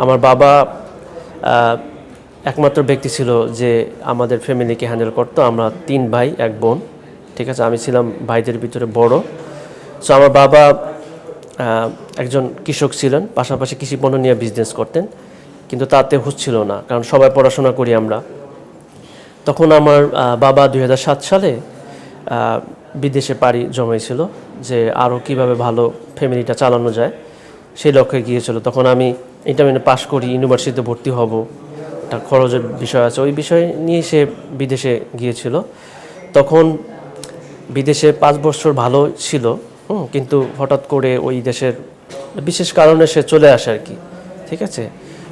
আমার বাবা একমাত্র ব্যক্তি ছিল যে আমাদের ফ্যামিলিকে হ্যান্ডেল করতো। আমরা 3 ভাই 1 বোন, ঠিক আছে। আমি ছিলাম ভাইদের ভিতরে বড়। সো আমার বাবা একজন কৃষক ছিলেন, পাশাপাশি কৃষি পণ্য নিয়ে বিজনেস করতেন, কিন্তু তাতে হচ্ছিল না, কারণ সবাই পড়াশোনা করি আমরা। তখন আমার বাবা 2007 সালে বিদেশে পাড়ি জমাইছিল, যে আরও কিভাবে ভালো ফ্যামিলিটা চালানো যায় সেই লক্ষ্যে গিয়েছিল। তখন আমি ইন্টারমিডিয়েট পাশ করি, ইউনিভার্সিটিতে ভর্তি হব, একটা খরচের বিষয় আছে, ওই বিষয় নিয়ে সে বিদেশে গিয়েছিল। তখন বিদেশে 5 বছর ভালো ছিল, কিন্তু হঠাৎ করে ওই দেশের বিশেষ কারণে সে চলে আসে আর কি, ঠিক আছে।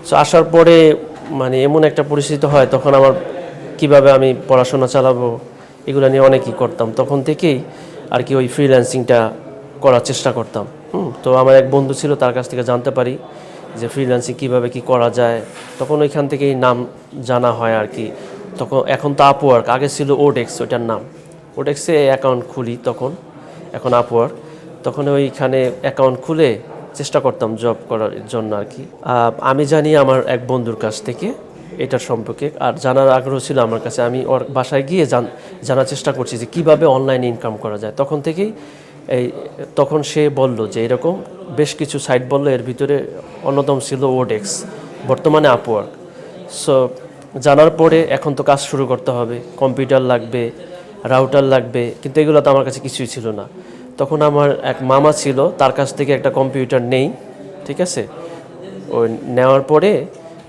সো আসার পরে মানে এমন একটা পরিস্থিতি হয়, তখন আমার কিভাবে আমি পড়াশোনা চালাবো এগুলো নিয়ে অনেকই করতাম। তখন থেকেই আর কি ওই ফ্রিল্যান্সিংটা করার চেষ্টা করতাম। তো আমার এক বন্ধু ছিল, তার কাছ থেকে জানতে পারি যে ফ্রিল্যান্সিং কীভাবে কী করা যায়। তখন ওইখান থেকেই নাম জানা হয় আর কি। তখন এখন তো আপওয়ার্ক, আগে ছিল ওডেক্স, ওইটার নাম ওডেক্সে অ্যাকাউন্ট খুলি তখন, এখন আপওয়ার্ক। তখন ওইখানে অ্যাকাউন্ট খুলে চেষ্টা করতাম জব করার জন্য আর কি। আমি জানি আমার এক বন্ধুর কাছ থেকে এটার সম্পর্কে, আর জানার আগ্রহ ছিল আমার কাছে। আমি ওর বাসায় গিয়ে জানার চেষ্টা করছি যে কীভাবে অনলাইনে ইনকাম করা যায়। তখন সে বলল যে এরকম বেশ কিছু সাইট বলল, এর ভিতরে অন্যতম ছিল ওডেক্স, বর্তমানে আপওয়ার্ক। সো জানার পরে এখন তো কাজ শুরু করতে হবে, কম্পিউটার লাগবে, রাউটার লাগবে, কিন্তু এগুলো তো আমার কাছে কিছুই ছিল না। তখন আমার এক মামা ছিল, তার কাছ থেকে একটা কম্পিউটার নেই, ঠিক আছে। ওই নেওয়ার পরে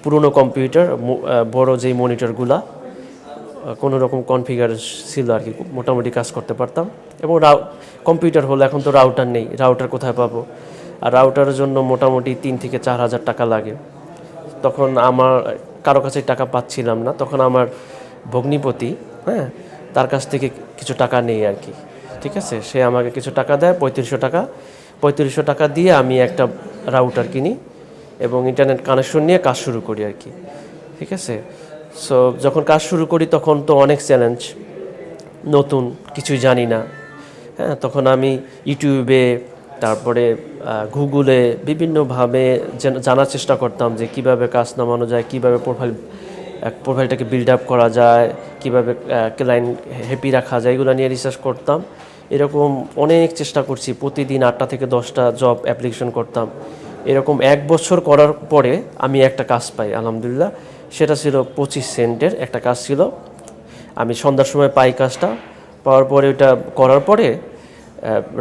পুরনো কম্পিউটার, বড় যেই মনিটরগুলা, কোনো রকম কনফিগার ছিল আর কি, মোটামুটি কাজ করতে পারতাম। এবং কম্পিউটার হলো, এখন তো রাউটার নেই, রাউটার কোথায় পাবো? আর রাউটারের জন্য মোটামুটি 3 থেকে 4 হাজার টাকা লাগে। তখন আমার কারো কাছে টাকা পাচ্ছিলাম না। তখন আমার ভগ্নিপতি, তার কাছ থেকে কিছু টাকা নেই আর কি, ঠিক আছে। সে আমাকে কিছু টাকা দেয়, 3500 টাকা দিয়ে আমি একটা রাউটার কিনি এবং ইন্টারনেট কানেকশন নিয়ে কাজ শুরু করি আর কি, ঠিক আছে। সো যখন কাজ শুরু করি তখন তো অনেক চ্যালেঞ্জ, নতুন, কিছুই জানি না। তখন আমি ইউটিউবে, তারপরে গুগলে বিভিন্নভাবে জানার চেষ্টা করতাম যে কিভাবে কাজ নামানো যায়, কিভাবে প্রোফাইলটাকে বিল্ড আপ করা যায়, কিভাবে ক্লায়েন্ট হ্যাপি রাখা যায়, এগুলো নিয়ে রিসার্চ করতাম। এরকম অনেক চেষ্টা করছি, প্রতিদিন 8টা থেকে 10টা জব অ্যাপ্লিকেশন করতাম। এরকম 1 বছর করার পরে আমি একটা কাজ পাই, আলহামদুলিল্লাহ। সেটা ছিল 25 সেন্টের একটা কাজ ছিল। আমি সন্ধ্যার সময় পাই কাজটা, পাওয়ার পরে ওইটা করার পরে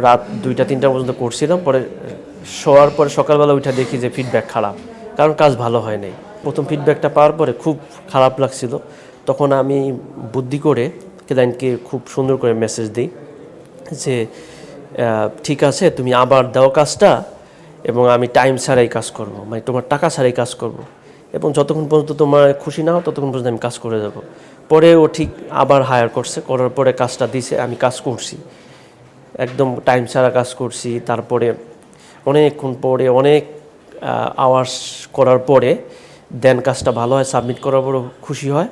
রাত 2টা-3টা পর্যন্ত করছিলাম। পরে শোয়ার পরে সকালবেলা উঠে দেখি যে ফিডব্যাক খারাপ, কারণ কাজ ভালো হয় নাই। প্রথম ফিডব্যাকটা পাওয়ার পরে খুব খারাপ লাগছিল। তখন আমি বুদ্ধি করে ক্লায়েন্টকে খুব সুন্দর করে মেসেজ দিই যে ঠিক আছে, তুমি আবার দাও কাজটা, এবং আমি টাইম ছাড়াই কাজ করব, মানে তোমার টাকা ছাড়াই কাজ করব, এবং যতক্ষণ পর্যন্ত তোমার খুশি না হও ততক্ষণ পর্যন্ত আমি কাজ করে যাব। পরে ও ঠিক আবার হায়ার করছে, করার পরে কাজটা দিছে, আমি কাজ করছি, একদম টাইম ছাড়া কাজ করছি। তারপরে অনেকক্ষণ পরে, অনেক আওয়ার্স করার পরে দেন কাজটা ভালো হয়, সাবমিট করার পরও খুশি হয়।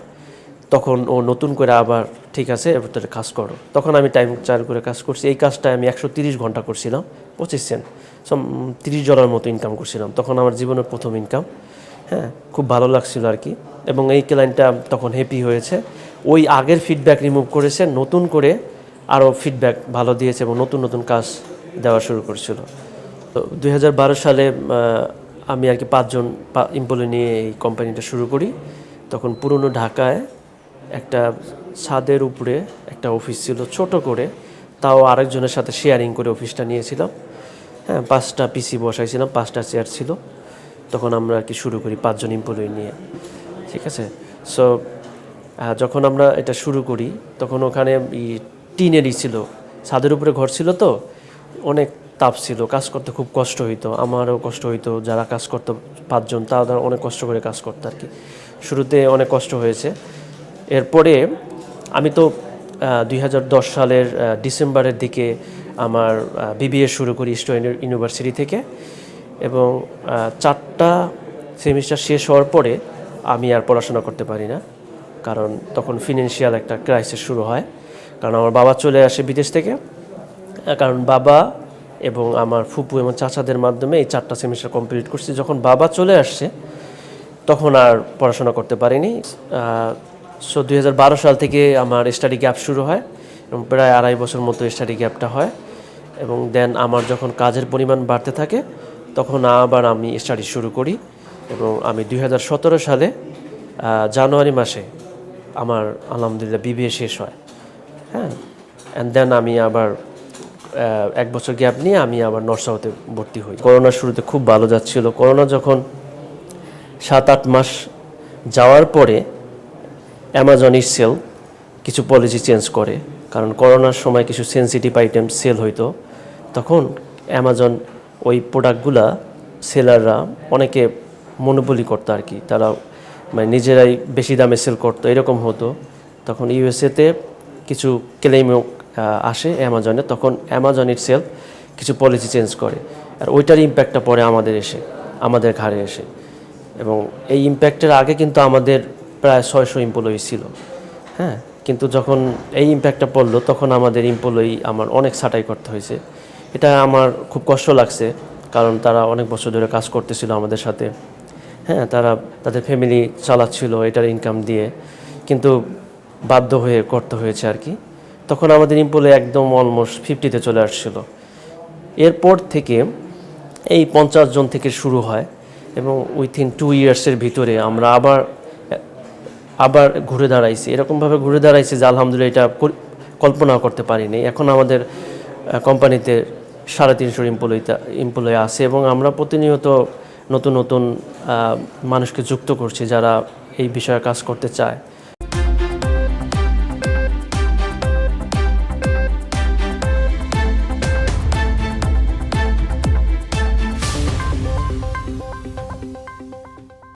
তখন ও নতুন করে আবার ঠিক আছে এবার তাহলে কাজ করো। তখন আমি টাইম চার করে কাজ করছি। এই কাজটা আমি 130 ঘন্টা করছিলাম, 25 সেন্ট, $30 মতো ইনকাম করছিলাম। তখন আমার জীবনের প্রথম ইনকাম, খুব ভালো লাগছিল আর কি। এবং এই ক্লায়েন্টটা তখন হ্যাপি হয়েছে। ওই আগের ফিডব্যাক রিমুভ করেছে, নতুন করে আরও ফিডব্যাক ভালো দিয়েছে এবং নতুন নতুন কাজ দেওয়া শুরু করছিল। তো 2012 সালে আমি আর কি 5 জন এমপ্লয়ি নিয়ে এই কোম্পানিটা শুরু করি। তখন পুরনো ঢাকায় একটা ছাদের উপরে একটা অফিস ছিল ছোট করে, তাও আরেকজনের সাথে শেয়ারিং করে অফিসটা নিয়েছিলাম। 5টা পিসি বসাইছিলাম, 5টা চেয়ার ছিল। তখন আমরা আর কি শুরু করি 5 জন এমপ্লয়ি নিয়ে, ঠিক আছে। সো যখন আমরা এটা শুরু করি তখন ওখানে টিনেরই ছিল, ছাদের উপরে ঘর ছিল, তো অনেক তাপ ছিল, কাজ করতে খুব কষ্ট হইতো, আমারও কষ্ট হইতো। যারা কাজ করতো 5 জন, তারা অনেক কষ্ট করে কাজ করতো আর কি। শুরুতে অনেক কষ্ট হয়েছে। এরপরে আমি তো 2010 সালের ডিসেম্বরের দিকে আমার বিবিএ শুরু করি স্টুডেন্ট ইউনিভার্সিটি থেকে, এবং 4টা সেমিস্টার শেষ হওয়ার পরে আমি আর পড়াশোনা করতে পারি না, কারণ তখন ফিনান্সিয়াল একটা ক্রাইসিস শুরু হয়। কারণ আমার বাবা চলে আসে বিদেশ থেকে, কারণ বাবা এবং আমার ফুপু এবং চাচাদের মাধ্যমে এই 4টা সেমিস্টার কমপ্লিট করছি। যখন বাবা চলে আসছে তখন আর পড়াশোনা করতে পারিনি। সো 2012 সাল থেকে আমার স্টাডি গ্যাপ শুরু হয় এবং প্রায় 2.5 বছর মতো স্টাডি গ্যাপটা হয়। এবং দেন আমার যখন কাজের পরিমাণ বাড়তে থাকে তখন আবার আমি স্টাডি শুরু করি এবং আমি 2017 সালে জানুয়ারি মাসে আমার আলহামদুলিল্লাহ বিবিএ শেষ হয়। হ্যাঁ, অ্যান্ড দেন আমি আবার 1 বছর গ্যাপ নিয়ে আমি আবার নর্থ সাউথে ভর্তি হই। করোনার শুরুতে খুব ভালো যাচ্ছিল। করোনা যখন 7-8 মাস যাওয়ার পরে অ্যামাজন সেল কিছু পলিসি চেঞ্জ করে, কারণ করোনার সময় কিছু সেনসিটিভ আইটেম সেল হইতো। তখন অ্যামাজন ওই প্রোডাক্টগুলা সেলাররা অনেকে মনোপলি করতো আর কি, তারা মানে নিজেরাই বেশি দামে সেল করতো, এরকম হতো। তখন ইউএসএতে কিছু ক্লেইমও আসে অ্যামাজনে, তখন অ্যামাজন সেল কিছু পলিসি চেঞ্জ করে, আর ওইটার ইম্প্যাক্টটা পড়ে আমাদের ঘাড়ে এসে। এবং এই ইম্প্যাক্টের আগে কিন্তু আমাদের প্রায় 600 এমপ্লয়ি ছিল। হ্যাঁ, কিন্তু যখন এই ইম্প্যাক্টটা পড়লো তখন আমাদের এমপ্লয়ি আমার অনেক ছাঁটাই করতে হয়েছে। এটা আমার খুব কষ্ট লাগছে, কারণ তারা অনেক বছর ধরে কাজ করতেছিল আমাদের সাথে। হ্যাঁ, তারা তাদের ফ্যামিলি চালাচ্ছিল এটার ইনকাম দিয়ে, কিন্তু বাধ্য হয়ে করতে হয়েছে আর কি। তখন আমাদের এমপ্লয়ি একদম অলমোস্ট 50-তে চলে আসছিল। এরপর থেকে এই 50 জন থেকে শুরু হয় এবং উইথিন 2 ইয়ার্সের ভিতরে আমরা আবার ঘুরে দাঁড়াইছি, এরকমভাবে ঘুরে দাঁড়াইছি যে আলহামদুলিল্লাহ এটা কল্পনাও করতে পারিনি। এখন আমাদের কোম্পানিতে 350 এমপ্লয়ি আছে এবং আমরা প্রতিনিয়ত নতুন নতুন মানুষকে যুক্ত করছি যারা এই বিষয়ে কাজ করতে চায়।